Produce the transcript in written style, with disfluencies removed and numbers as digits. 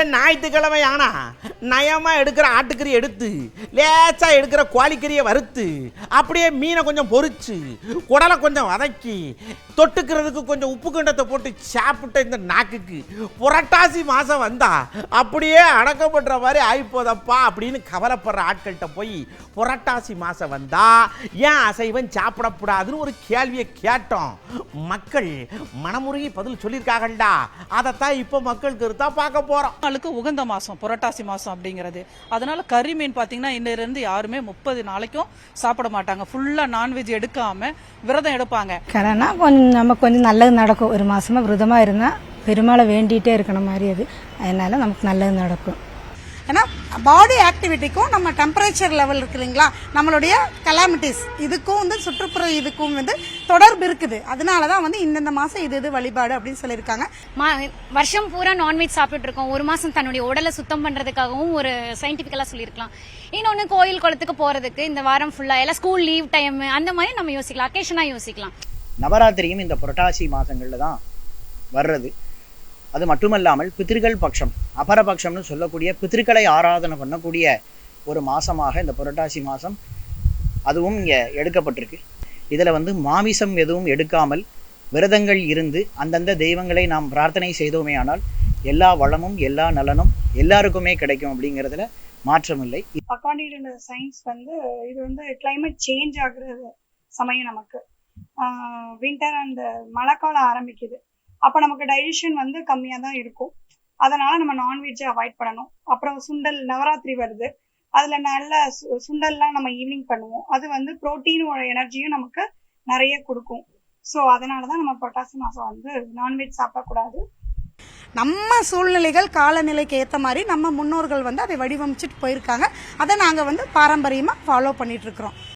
ஏன் ஞாயிற்றுக்கிழமை ஆனா நயமா எடுக்கிற ஆட்டுக்கறி எடுத்து லேசா எடுக்கிற கோழிக்கறியை வறுத்து அப்படியே மீனை கொஞ்சம் பொரிச்சு குடலை கொஞ்சம் வதக்கி தொட்டுக்கிறதுக்கு கொஞ்சம் உப்பு கிண்டத்தை போட்டு சாப்பிட்ட இந்த நாக்குக்கு புரட்டாசி மாதம் வந்தா அப்படியே அடக்கப்படுற மாதிரி ஆகிப்போதப்பா அப்படின்னு கவலைப்படுற ஆட்கள்கிட்ட போய் புரட்டாசி மாதம் வந்தா ஏன் அசைவம் சாப்பிடக்கூடாதுன்னு ஒரு கேள்வியை கேட்டோம். மக்கள் மனமுருகி பதில் சொல்லியிருக்காங்கடா. அதைத்தான் இப்போ மக்கள் கருத்தா பார்க்க போறோம். உகந்த மாசம் புரட்டாசி மாசம் அப்படிங்கிறது. அதனால கறி மீன் பாத்தீங்கன்னா இன்னில இருந்து யாருமே 30 நாளைக்கும் சாப்பிட மாட்டாங்க. ஃபுல்லா நான்வெஜ் எடுக்காம விரதம் எடுப்பாங்க. ஏன்னா கொஞ்சம் நமக்கு கொஞ்சம் நல்லது நடக்கும். ஒரு மாசமா விரதமா இருந்தா பெருமாளை வேண்டிகிட்டே இருக்கணும் மாதிரி அது. அதனால நமக்கு நல்லது நடக்கும். ஏன்னா பாடி ஆக்டிவிட்டிக்கும் நம்ம டெம்பரேச்சர் லெவல் இருக்கு இல்லைங்களா, நம்மளுடைய கலாமிட்டிஸ் இதுக்கும் வந்து சுற்றுப்புற இதுக்கும் வந்து தொடர்பு இருக்குது. அதனாலதான் வந்து இந்தந்த மாசம் இது வழிபாடு அப்படின்னு சொல்லியிருக்காங்க. வருஷம் பூரா நான்வெஜ் சாப்பிட்டு இருக்கோம். ஒரு மாசம் தன்னுடைய உடலை சுத்தம் பண்றதுக்காகவும் ஒரு சயின்டிபிக்கலா சொல்லியிருக்கலாம். இன்னொன்னு கோயில் குளத்துக்கு போறதுக்கு இந்த வாரம் ஃபுல்லா எல்லாம் ஸ்கூல் லீவ் டைம் அந்த மாதிரி நம்ம யோசிக்கலாம், அக்கேஷனா யோசிக்கலாம். நவராத்திரியும் இந்த புரட்டாசி மாதங்கள்ல தான் வர்றது. அது மட்டுமல்லாமல் பித்திருக்கள் பட்சம், அபரபட்சம்னு சொல்லக்கூடிய பித்திருக்களை ஆராதனை பண்ணக்கூடிய ஒரு மாசமாக இந்த புரட்டாசி மாதம் அதுவும் இங்கே எடுக்கப்பட்டிருக்கு. இதில் வந்து மாமிசம் எதுவும் எடுக்காமல் விரதங்கள் இருந்து அந்தந்த தெய்வங்களை நாம் பிரார்த்தனை செய்தோமே ஆனால் எல்லா வளமும் எல்லா நலனும் எல்லாருக்குமே கிடைக்கும் அப்படிங்கிறதுல மாற்றம் இல்லை. அக்கார்டிங் டு சயின்ஸ் வந்து இது வந்து கிளைமேட் சேஞ்ச் ஆகுற சமயம், நமக்கு வின்டர் அண்ட் மழைக்காலம் ஆரம்பிக்குது. அப்போ நமக்கு டைஜஷன் வந்து கம்மியாக தான் இருக்கும். அதனால நம்ம நான்வெஜ்ஜை அவாய்ட் பண்ணணும். அப்புறம் சுண்டல், நவராத்திரி வருது, அதில் நல்ல சுண்டல்லாம் நம்ம ஈவினிங் பண்ணுவோம். அது வந்து ப்ரோட்டீனோட எனர்ஜியும் நமக்கு நிறைய கொடுக்கும். ஸோ அதனால தான் நம்ம புரட்டாசி மாதம் வந்து நான்வெஜ் சாப்பிடக்கூடாது. நம்ம சூழ்நிலைகள் காலநிலைக்கு ஏற்ற மாதிரி நம்ம முன்னோர்கள் வந்து அதை வடிவமைச்சிட்டு போயிருக்காங்க. அதை நாங்கள் வந்து பாரம்பரியமாக ஃபாலோ பண்ணிட்டு இருக்கிறோம்.